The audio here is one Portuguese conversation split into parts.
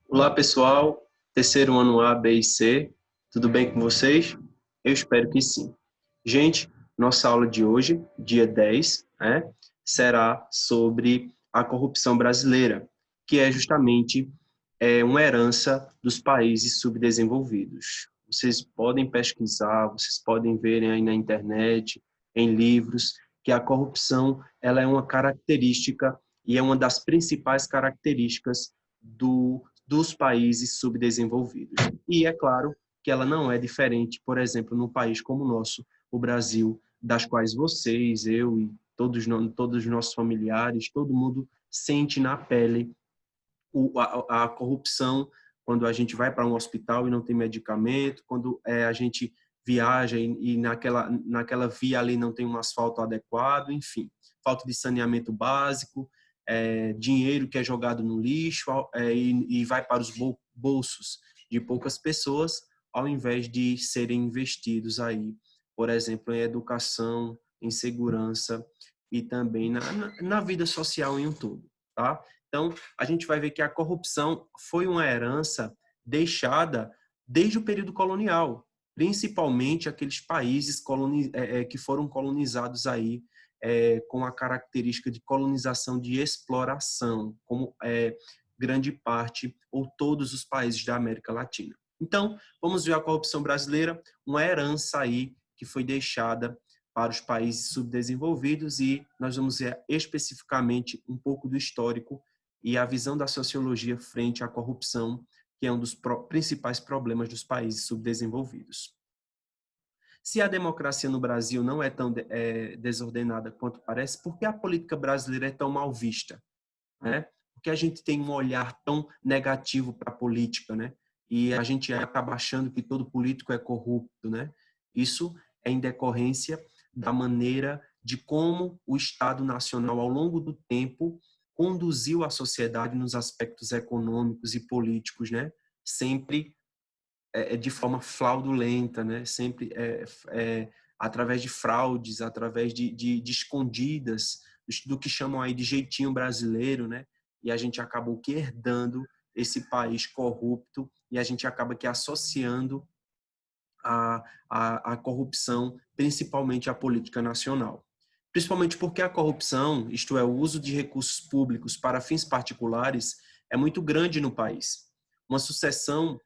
Olá, pessoal. Terceiro ano A, B e C. Tudo bem com vocês? Eu espero que sim. Gente, nossa aula de hoje, dia 10, será sobre a corrupção brasileira, que é justamente uma herança dos países subdesenvolvidos. Vocês podem pesquisar, vocês podem ver aí na internet, em livros, que a corrupção ela é uma característica e é uma das principais características dos países subdesenvolvidos. E é claro que ela não é diferente, por exemplo, num país como o nosso, o Brasil, das quais vocês, eu e todos os nossos familiares, todo mundo sente na pele a corrupção quando a gente vai para um hospital e não tem medicamento, quando a gente viaja e naquela via ali não tem um asfalto adequado, enfim, falta de saneamento básico, dinheiro que é jogado no lixo e vai para os bolsos de poucas pessoas, ao invés de serem investidos aí, por exemplo, em educação, em segurança e também na vida social em um todo, tá? Então, a gente vai ver que a corrupção foi uma herança deixada desde o período colonial, principalmente aqueles países que foram colonizados aí com a característica de colonização de exploração, como grande parte ou todos os países da América Latina. Então, vamos ver a corrupção brasileira, uma herança aí que foi deixada para os países subdesenvolvidos e nós vamos ver especificamente um pouco do histórico e a visão da sociologia frente à corrupção, que é um dos principais problemas dos países subdesenvolvidos. Se a democracia no Brasil não é tão desordenada quanto parece, por que a política brasileira é tão mal vista? Né? Por que a gente tem um olhar tão negativo para a política, né? E a gente acaba achando que todo político é corrupto, né? Isso é em decorrência da maneira de como o Estado Nacional, ao longo do tempo, conduziu a sociedade nos aspectos econômicos e políticos, né? Sempre de forma fraudulenta, né? Sempre através de fraudes, através de escondidas, do que chamam aí de jeitinho brasileiro, né? E a gente acabou que herdando esse país corrupto e a gente acaba que associando a corrupção, principalmente à política nacional. Principalmente porque a corrupção, isto é, o uso de recursos públicos para fins particulares, é muito grande no país. Uma sucessão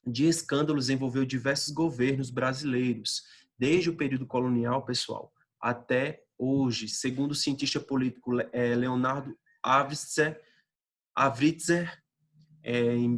de escândalos envolveu diversos governos brasileiros, desde o período colonial, pessoal, até hoje, segundo o cientista político Leonardo Avritzer,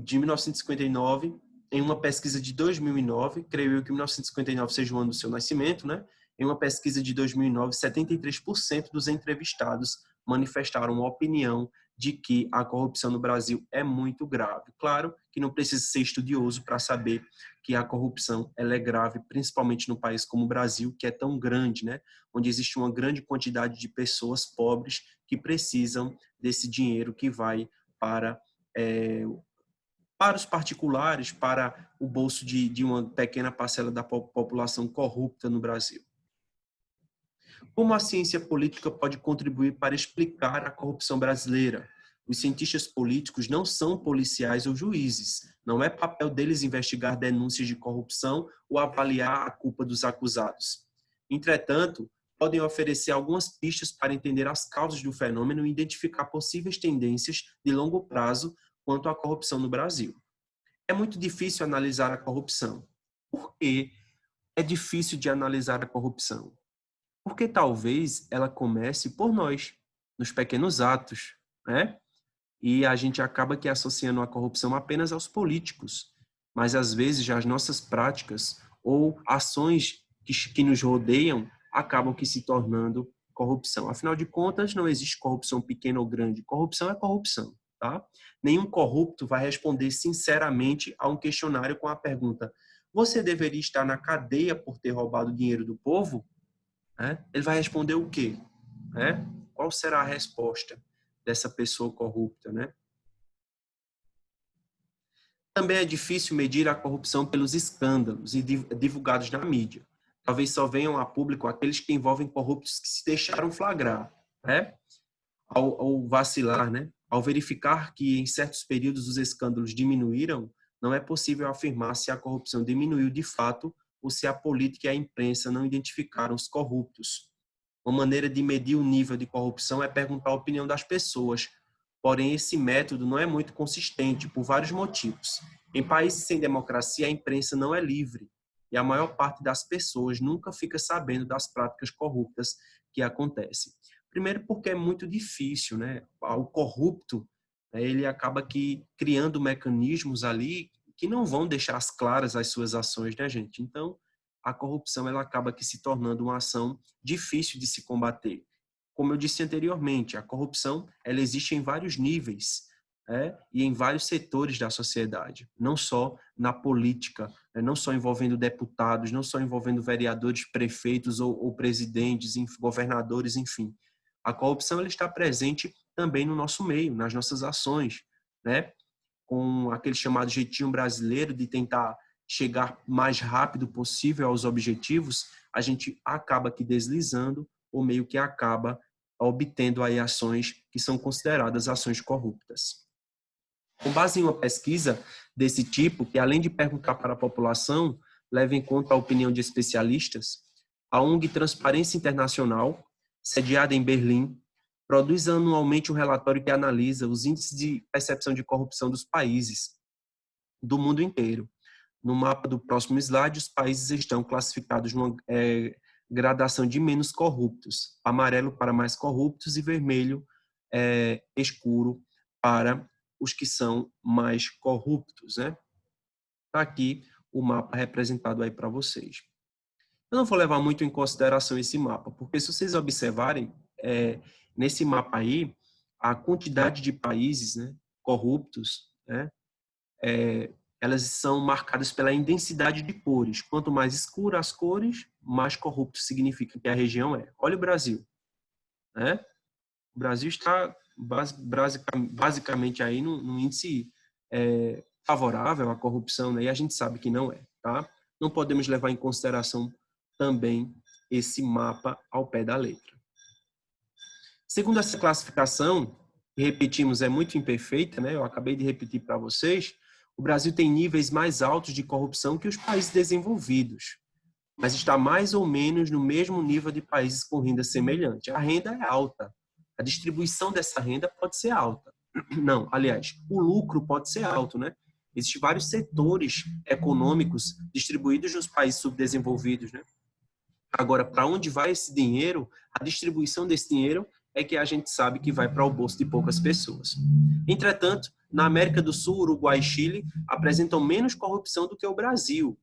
de 1959, em uma pesquisa de 2009, creio eu que 1959 seja o ano do seu nascimento, né? Em uma pesquisa de 2009, 73% dos entrevistados manifestaram uma opinião de que a corrupção no Brasil é muito grave. Claro que não precisa ser estudioso para saber que a corrupção ela é grave, principalmente no país como o Brasil, que é tão grande, né? Onde existe uma grande quantidade de pessoas pobres que precisam desse dinheiro que vai para é, para os particulares, para o bolso de uma pequena parcela da população corrupta no Brasil. Como a ciência política pode contribuir para explicar a corrupção brasileira? Os cientistas políticos não são policiais ou juízes. Não é papel deles investigar denúncias de corrupção ou avaliar a culpa dos acusados. Entretanto, podem oferecer algumas pistas para entender as causas do fenômeno e identificar possíveis tendências de longo prazo quanto à corrupção no Brasil. É muito difícil analisar a corrupção. Por que é difícil de analisar a corrupção? Porque talvez ela comece por nós, nos pequenos atos, né? E a gente acaba que associando a corrupção apenas aos políticos, mas às vezes já as nossas práticas ou ações que nos rodeiam acabam que se tornando corrupção. Afinal de contas, não existe corrupção pequena ou grande. Corrupção é corrupção, tá? Nenhum corrupto vai responder sinceramente a um questionário com a pergunta: você deveria estar na cadeia por ter roubado o dinheiro do povo? Ele vai responder o quê? Qual será a resposta dessa pessoa corrupta, né? Também é difícil medir a corrupção pelos escândalos e divulgados na mídia. Talvez só venham a público aqueles que envolvem corruptos que se deixaram flagrar, né? Ao vacilar, né? Ao verificar que em certos períodos os escândalos diminuíram, não é possível afirmar se a corrupção diminuiu de fato ou se a política e a imprensa não identificaram os corruptos. Uma maneira de medir o nível de corrupção é perguntar a opinião das pessoas. Porém, esse método não é muito consistente por vários motivos. Em países sem democracia, a imprensa não é livre e a maior parte das pessoas nunca fica sabendo das práticas corruptas que acontecem. Primeiro porque é muito difícil, né? O corrupto, ele acaba criando mecanismos ali que não vão deixar as claras as suas ações, né, gente? Então, a corrupção ela acaba se tornando uma ação difícil de se combater. Como eu disse anteriormente, a corrupção ela existe em vários níveis, e em vários setores da sociedade, não só na política, não só envolvendo deputados, não só envolvendo vereadores, prefeitos ou presidentes, governadores, enfim. A corrupção ela está presente também no nosso meio, nas nossas ações, né? Com aquele chamado jeitinho brasileiro de tentar chegar mais rápido possível aos objetivos, a gente acaba deslizando ou meio que acaba obtendo aí ações que são consideradas ações corruptas. Com base em uma pesquisa desse tipo, que além de perguntar para a população, leva em conta a opinião de especialistas, a ONG Transparência Internacional, sediada em Berlim, produz anualmente um relatório que analisa os índices de percepção de corrupção dos países do mundo inteiro. No mapa do próximo slide, os países estão classificados numa gradação de menos corruptos, amarelo para mais corruptos e vermelho escuro para os que são mais corruptos, né? Está aqui o mapa representado aí para vocês. Eu não vou levar muito em consideração esse mapa, porque se vocês observarem, nesse mapa aí, a quantidade de países, né, corruptos, né, elas são marcadas pela intensidade de cores. Quanto mais escuras as cores, mais corrupto significa que a região é. Olha o Brasil, né? O Brasil está basicamente aí num índice favorável à corrupção, né? E a gente sabe que não é, tá? Não podemos levar em consideração também esse mapa ao pé da letra. Segundo essa classificação, que repetimos, é muito imperfeita, né? Eu acabei de repetir para vocês, o Brasil tem níveis mais altos de corrupção que os países desenvolvidos, mas está mais ou menos no mesmo nível de países com renda semelhante. A renda é alta, a distribuição dessa renda pode ser alta. Não, aliás, o lucro pode ser alto, né? Existem vários setores econômicos distribuídos nos países subdesenvolvidos, né? Agora, para onde vai esse dinheiro, a distribuição desse dinheiro é que a gente sabe que vai para o bolso de poucas pessoas. Entretanto, na América do Sul, Uruguai e Chile apresentam menos corrupção do que o Brasil.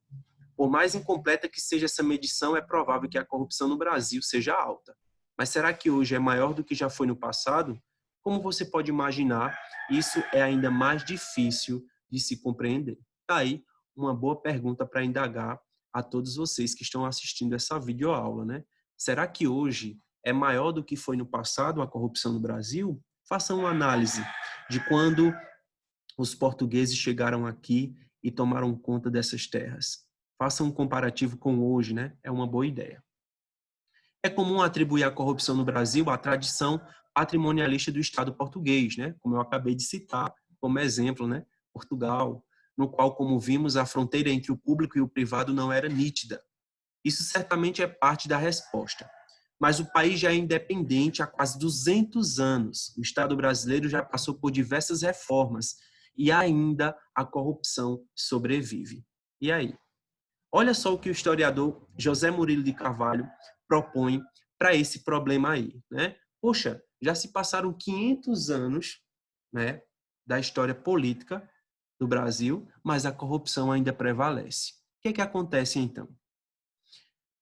Por mais incompleta que seja essa medição, é provável que a corrupção no Brasil seja alta. Mas será que hoje é maior do que já foi no passado? Como você pode imaginar, isso é ainda mais difícil de se compreender. Daí, uma boa pergunta para indagar a todos vocês que estão assistindo essa videoaula, né? Será que hoje é maior do que foi no passado a corrupção no Brasil? Façam uma análise de quando os portugueses chegaram aqui e tomaram conta dessas terras. Façam um comparativo com hoje, né? É uma boa ideia. É comum atribuir a corrupção no Brasil à tradição patrimonialista do Estado português, né? Como eu acabei de citar como exemplo, né? Portugal, no qual, como vimos, a fronteira entre o público e o privado não era nítida. Isso certamente é parte da resposta. Mas o país já é independente há quase 200 anos. O Estado brasileiro já passou por diversas reformas e ainda a corrupção sobrevive. E aí? Olha só o que o historiador José Murilo de Carvalho propõe para esse problema aí, né? Poxa, já se passaram 500 anos, né, da história política do Brasil, mas a corrupção ainda prevalece. O que acontece então?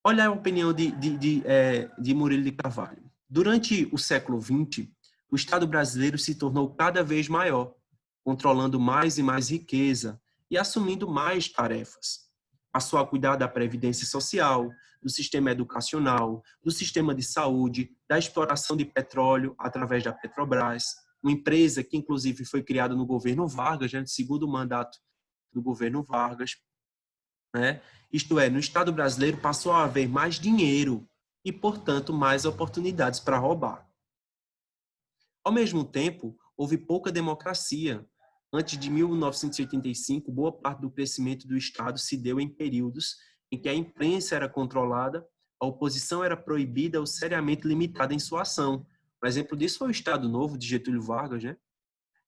Olha a opinião de Murilo de Carvalho. Durante o século XX, o Estado brasileiro se tornou cada vez maior, controlando mais e mais riqueza e assumindo mais tarefas. Passou a cuidar da previdência social, do sistema educacional, do sistema de saúde, da exploração de petróleo através da Petrobras, uma empresa que inclusive foi criada no governo Vargas, no segundo mandato do governo Vargas, né? Isto é, no Estado brasileiro passou a haver mais dinheiro e, portanto, mais oportunidades para roubar. Ao mesmo tempo, houve pouca democracia. Antes de 1985, boa parte do crescimento do Estado se deu em períodos em que a imprensa era controlada, a oposição era proibida ou seriamente limitada em sua ação. Um exemplo disso foi o Estado Novo de Getúlio Vargas, né?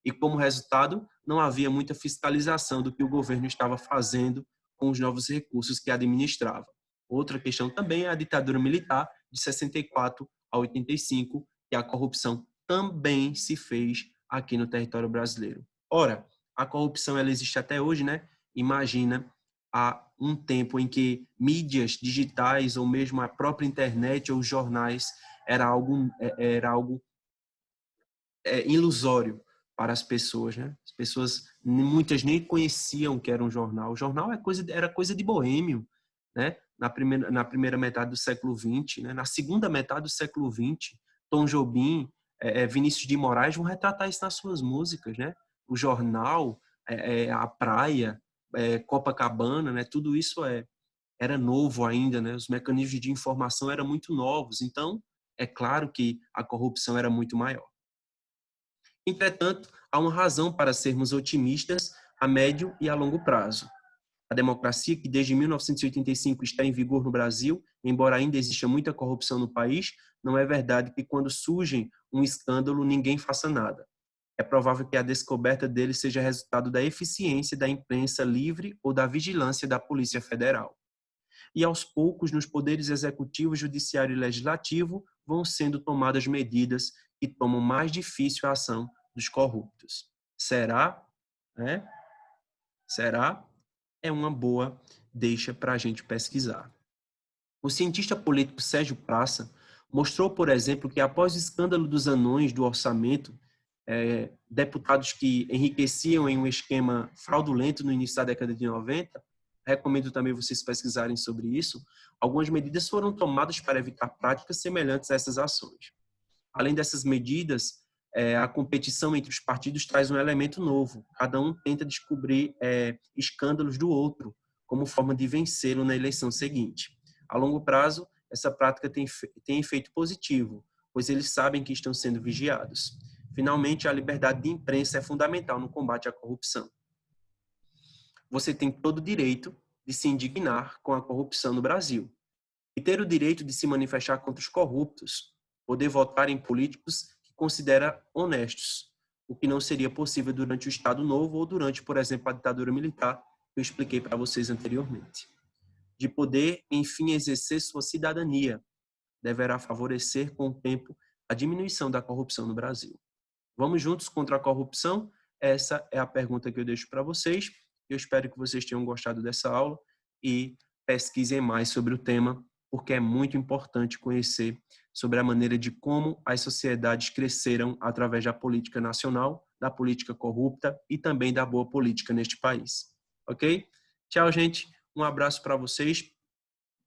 E como resultado, não havia muita fiscalização do que o governo estava fazendo com os novos recursos que administrava. Outra questão também é a ditadura militar de 64 a 85, que a corrupção também se fez aqui no território brasileiro. Ora, a corrupção ela existe até hoje, né? Imagina há um tempo em que mídias digitais ou mesmo a própria internet ou jornais era algo ilusório para as pessoas, né? As pessoas, muitas nem conheciam o que era um jornal. O jornal era coisa de boêmio, né? Na primeira metade do século XX, né? Na segunda metade do século XX, Tom Jobim, Vinícius de Moraes vão retratar isso nas suas músicas, né? O jornal, a praia, Copacabana, né? Tudo isso era novo ainda, né? Os mecanismos de informação eram muito novos. Então, é claro que a corrupção era muito maior. Entretanto, há uma razão para sermos otimistas a médio e a longo prazo. A democracia, que desde 1985 está em vigor no Brasil, embora ainda exista muita corrupção no país, não é verdade que quando surge um escândalo ninguém faça nada. É provável que a descoberta dele seja resultado da eficiência da imprensa livre ou da vigilância da Polícia Federal. E aos poucos, nos poderes executivo, judiciário e legislativo, vão sendo tomadas medidas que tornam mais difícil a ação dos corruptos. Será? Né? Será? É uma boa deixa para a gente pesquisar. O cientista político Sérgio Praça mostrou, por exemplo, que após o escândalo dos anões do orçamento, deputados que enriqueciam em um esquema fraudulento no início da década de 90, recomendo também vocês pesquisarem sobre isso, algumas medidas foram tomadas para evitar práticas semelhantes a essas ações. Além dessas medidas, a competição entre os partidos traz um elemento novo. Cada um tenta descobrir escândalos do outro, como forma de vencê-lo na eleição seguinte. A longo prazo, essa prática tem efeito positivo, pois eles sabem que estão sendo vigiados. Finalmente, a liberdade de imprensa é fundamental no combate à corrupção. Você tem todo o direito de se indignar com a corrupção no Brasil e ter o direito de se manifestar contra os corruptos, poder votar em políticos que considera honestos, o que não seria possível durante o Estado Novo ou durante, por exemplo, a ditadura militar, que eu expliquei para vocês anteriormente. De poder, enfim, exercer sua cidadania, deverá favorecer com o tempo a diminuição da corrupção no Brasil. Vamos juntos contra a corrupção? Essa é a pergunta que eu deixo para vocês. Eu espero que vocês tenham gostado dessa aula e pesquisem mais sobre o tema, porque é muito importante conhecer sobre a maneira de como as sociedades cresceram através da política nacional, da política corrupta e também da boa política neste país. Ok? Tchau, gente. Um abraço para vocês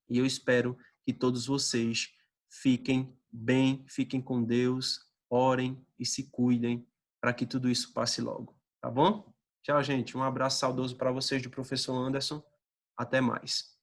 e eu espero que todos vocês fiquem bem, fiquem com Deus, orem e se cuidem para que tudo isso passe logo. Tá bom? Tchau, gente. Um abraço saudoso para vocês do professor Anderson. Até mais.